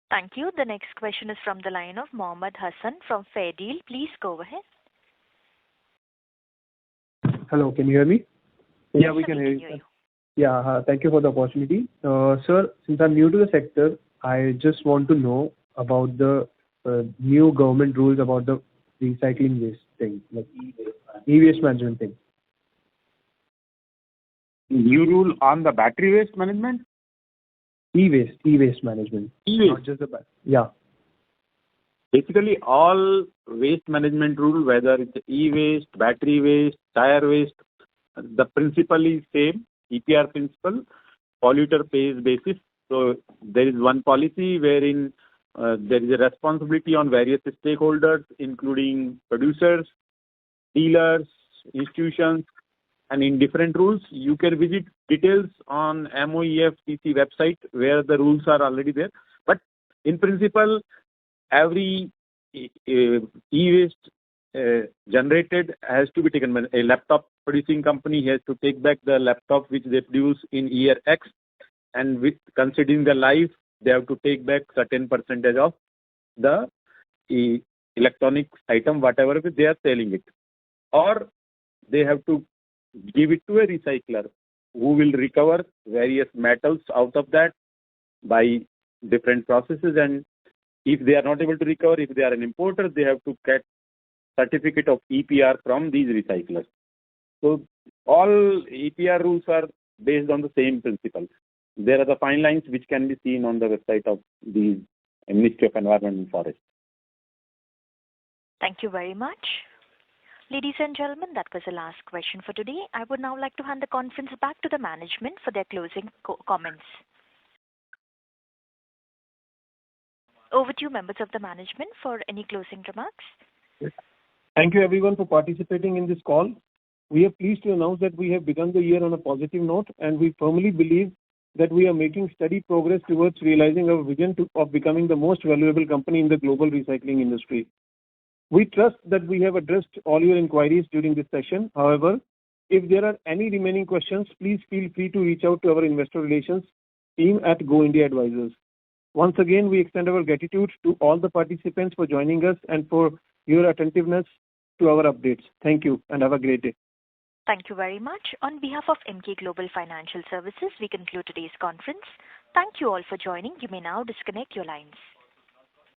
Thank you. The next question is from the line of Mohammed Hassan from Fair Deal. Please go ahead. Hello, can you hear me? Yeah, we can hear you. Yeah, thank you for the opportunity. Sir, since I'm new to the sector, I just want to know about the new government rules about the recycling waste thing, like e-waste management thing. New rule on the battery waste management? E-waste management. E-waste? Not just the battery. Yeah. Basically, all waste management rule, whether it's e-waste, battery waste, tire waste, the principle is same, EPR principle, polluter pays basis. So there is one policy wherein there is a responsibility on various stakeholders, including producers, dealers, institutions, and in different rules. You can visit details on MOEFTC website where the rules are already there. But in principle, every e-waste generated has to be taken. A laptop producing company has to take back the laptop which they produce in year X, and with considering the life, they have to take back certain percentage of the electronic item, whatever they are selling it. Or they have to give it to a recycler who will recover various metals out of that by different processes. And if they are not able to recover, if they are an importer, they have to get certificate of EPR from these recyclers. So all EPR rules are based on the same principle. There are the fine lines which can be seen on the website of these Ministry of Environment and Forest. Thank you very much. Ladies and gentlemen, that was the last question for today. I would now like to hand the conference back to the management for their closing comments. Over to you, members of the management, for any closing remarks. Thank you everyone for participating in this call. We are pleased to announce that we have begun the year on a positive note, and we firmly believe that we are making steady progress towards realizing our vision of becoming the most valuable company in the global recycling industry. We trust that we have addressed all your inquiries during this session. However, if there are any remaining questions, please feel free to reach out to our investor relations team at Go India Advisors. Once again, we extend our gratitude to all the participants for joining us and for your attentiveness to our updates. Thank you and have a great day. Thank you very much. On behalf of Emkay Global Financial Services, we conclude today's conference. Thank you all for joining. You may now disconnect your lines.